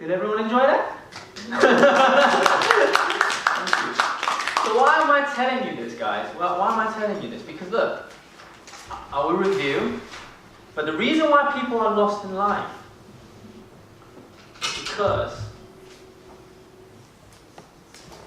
Did everyone enjoy that? So why am I telling you this, guys? Well, why am I telling you this? Because look, I will review, but the reason why people are lost in life is because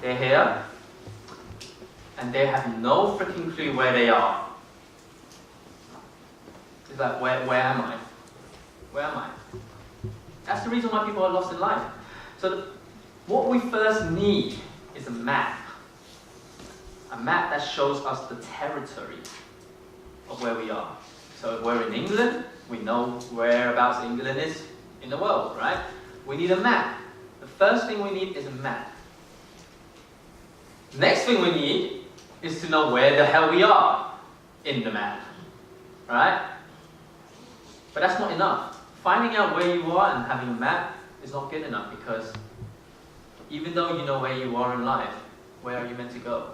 they're here and they have no freaking clue where they are. It's like, where am I? Where am I? That's the reason why people are lost in life. So what we first need is a map. A map that shows us the territory of where we are. So if we're in England, we know whereabouts England is in the world, right? We need a map. The first thing we need is a map. Next thing we need is to know where the hell we are in the map, right? But that's not enough. Finding out where you are and having a map is not good enough, because even though you know where you are in life, where are you meant to go?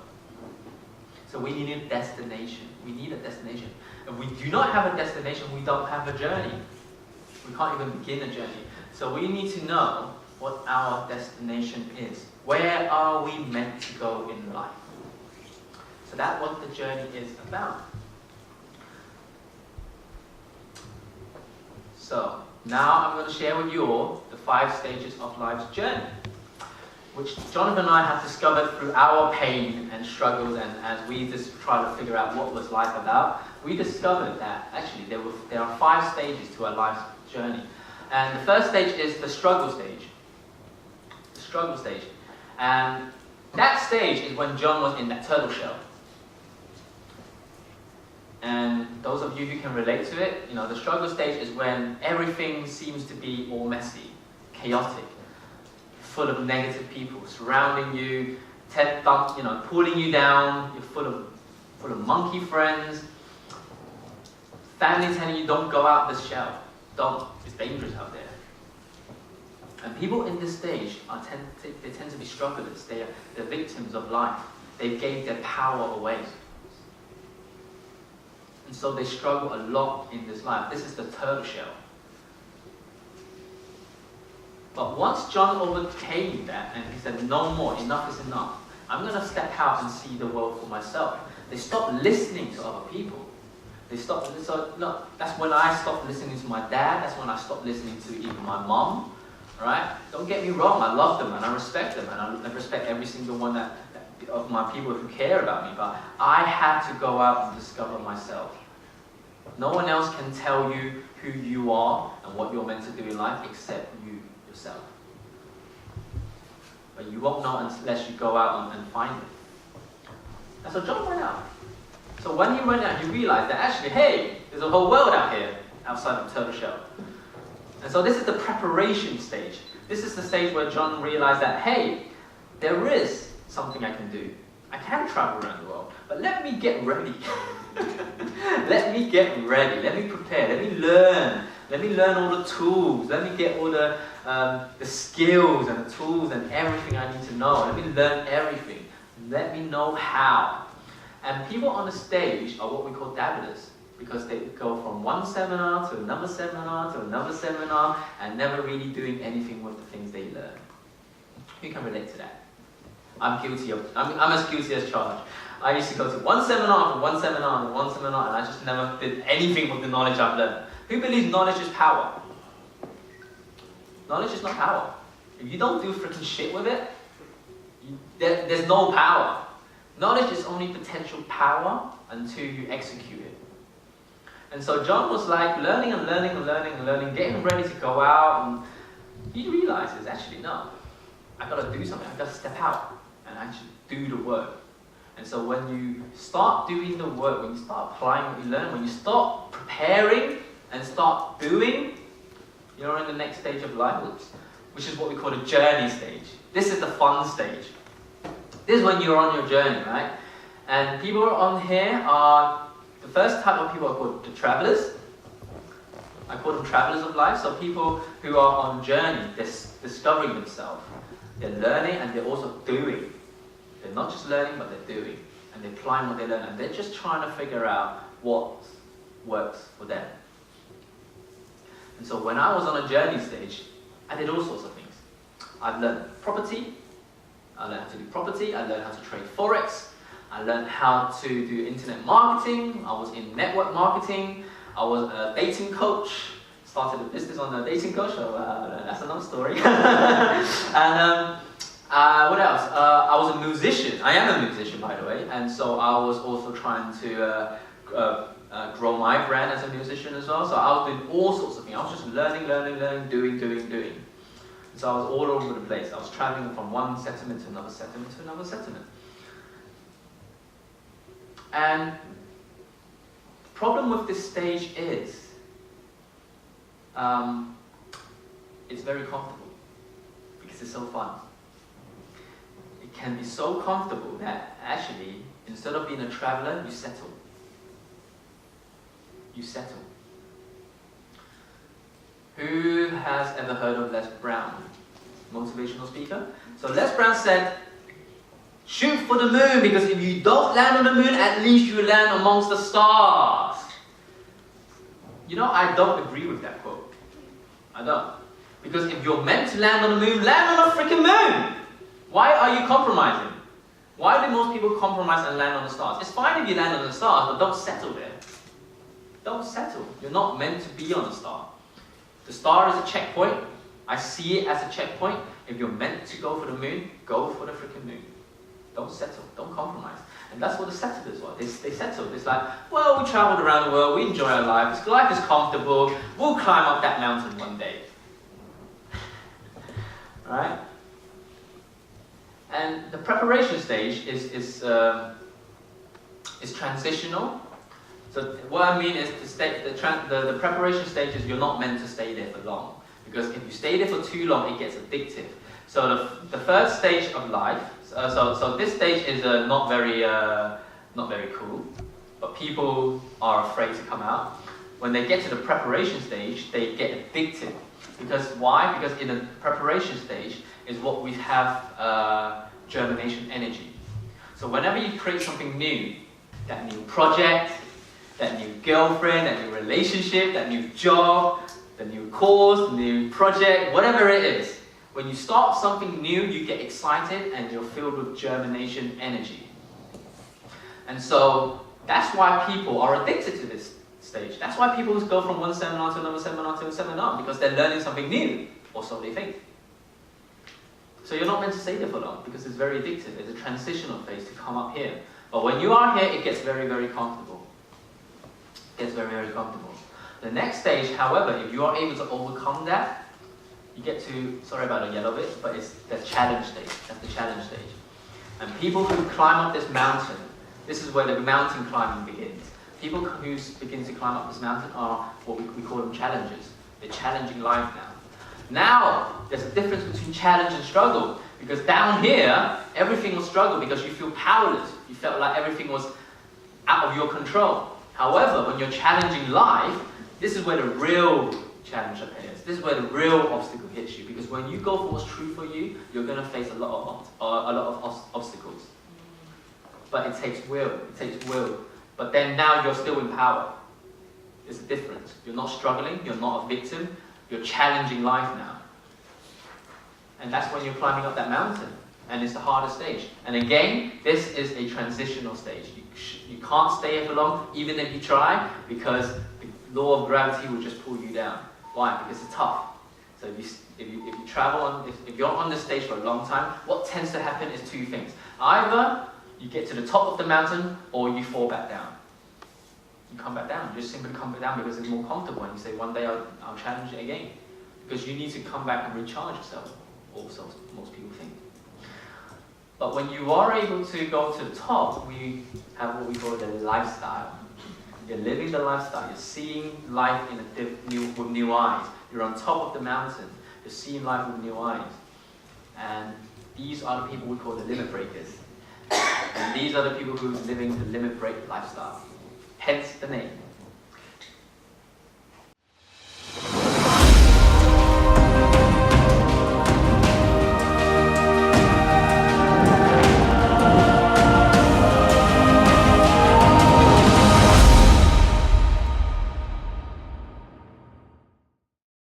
So we need a destination. We need a destination. If we do not have a destination, we don't have a journey. We can't even begin a journey. So we need to know what our destination is. Where are we meant to go in life? So that's what the journey is about. So now I'm going to share with you all the 5 stages of life's journey, which Jonathan and I have discovered through our pain and struggles, and as we just try to figure out what was life about, we discovered that actually there are 5 stages to our life's journey. And the first stage is the struggle stage. The struggle stage. And that stage is when John was in that turtle shell. And those of you who can relate to it, you know, the struggle stage is when everything seems to be all messy, chaotic, full of negative people surrounding you, pulling you down. You're full of monkey friends, family telling you don't go out this shell, don't. It's dangerous out there. And people in this stage they tend to be strugglers. They're victims of life. They gave their power away. And so they struggle a lot in this life. This is the turtle shell. But once John overcame that and he said, no more, enough is enough. I'm going to step out and see the world for myself. They stopped listening to other people. That's when I stopped listening to my dad. That's when I stopped listening to even my mom. Right? Don't get me wrong, I love them and I respect them, and I respect every single one of my people who care about me, but I had to go out and discover myself. No one else can tell you who you are and what you're meant to do in life except you yourself. But you won't know unless you go out and find it. And so John went out. So when he went out, he realized that actually, hey, there's a whole world out here outside of Turtle Shell. And so this is the preparation stage. This is the stage where John realized that, hey, there is something I can do. I can travel around the world, but let me get ready. Let me get ready. Let me prepare. Let me learn. Let me learn all the tools. Let me get all the skills and the tools and everything I need to know. Let me learn everything. Let me know how. And people on the stage are what we call dabblers, because they go from one seminar to another seminar to another seminar and never really doing anything with the things they learn. Who can relate to that? I'm as guilty as charged. I used to go to one seminar and one seminar and one seminar, and I just never did anything with the knowledge I've learned. Who believes knowledge is power? Knowledge is not power. If you don't do freaking shit with it, there's no power. Knowledge is only potential power until you execute it. And so John was like learning and learning and learning and learning, getting ready to go out, and he realizes, actually, no, I gotta do something. I gotta step out and actually do the work. And so when you start doing the work, when you start applying what you learn, when you start preparing and start doing, you're in the next stage of life, which is what we call the journey stage. This is the fun stage. This is when you're on your journey, right? And people on here are, the first type of people are called the travelers. I call them travelers of life. So people who are on journey, they're discovering themselves. They're learning and they're also doing. They're not just learning, but they're doing. And they're applying what they learn. And they're just trying to figure out what works for them. And so when I was on a journey stage, I did all sorts of things. I learned property. I learned how to do property. I learned how to trade forex. I learned how to do internet marketing. I was in network marketing. I was a dating coach. Started a business on a dating coach. So that's another story. And what else? I was a musician. I am a musician, by the way. And so I was also trying to grow my brand as a musician as well. So I was doing all sorts of things. I was just learning, doing. So I was all over the place. I was traveling from one settlement to another settlement to another settlement. And the problem with this stage is it's very comfortable because it's so fun. It can be so comfortable that actually, instead of being a traveler, you settle. You settle. Who has ever heard of Les Brown? Motivational speaker. So Les Brown said, shoot for the moon, because if you don't land on the moon, at least you land amongst the stars. You know, I don't agree with that quote. I don't. Because if you're meant to land on the moon, land on a freaking moon! Why are you compromising? Why do most people compromise and land on the stars? It's fine if you land on the stars, but don't settle there. Don't settle. You're not meant to be on the star. The star is a checkpoint. I see it as a checkpoint. If you're meant to go for the moon, go for the freaking moon. Don't settle. Don't compromise. And that's what the settlers were. They settled. It's like, well, we traveled around the world. We enjoy our life. Life is comfortable. We'll climb up that mountain one day. Right? And the preparation stage is transitional. So what I mean is the preparation stage is you're not meant to stay there for long. Because if you stay there for too long, it gets addictive. So the first stage of life, so this stage is not very cool, but people are afraid to come out. When they get to the preparation stage, they get addicted. Because why? Because in the preparation stage is what we have germination energy. So whenever you create something new, that new project, that new girlfriend, that new relationship, that new job, the new course, the new project, whatever it is, when you start something new, you get excited and you're filled with germination energy. And so that's why people are addicted to this stage. That's why people go from one seminar to another seminar to a seminar, because they're learning something new, or so they think. So you're not meant to stay there for long, because it's very addictive. It's a transitional phase to come up here. But when you are here, it gets very, very comfortable. It gets very, very comfortable. The next stage, however, if you are able to overcome that, you get to, sorry about the yellow bit, but it's the challenge stage. That's the challenge stage. And people who climb up this mountain, this is where the mountain climbing begins. People who begin to climb up this mountain are what we call them challengers. They're challenging life now. Now, there's a difference between challenge and struggle. Because down here, everything was struggle because you feel powerless. You felt like everything was out of your control. However, when you're challenging life, this is where the real challenge appears. This is where the real obstacle hits you. Because when you go for what's true for you, you're going to face a lot of obstacles. But it takes will. It takes will. But then now you're still in power. There's a difference. You're not struggling. You're not a victim. You're challenging life now. And that's when you're climbing up that mountain. And it's the hardest stage. And again, this is a transitional stage. You can't stay here for long, even if you try, because the law of gravity will just pull you down. Why? Because it's tough. So if you travel on, if you're on this stage for a long time, what tends to happen is two things. Either you get to the top of the mountain, or you fall back down. You come back down. You just simply come back down because it's more comfortable. And you say, one day I'll challenge it again. Because you need to come back and recharge yourself. Also, most people think. But when you are able to go to the top, we have what we call the lifestyle. You're living the lifestyle. You're seeing life with new eyes. You're on top of the mountain. You're seeing life with new eyes. And these are the people we call the limit breakers. And these are the people who are living the limit break lifestyle. Hence the name.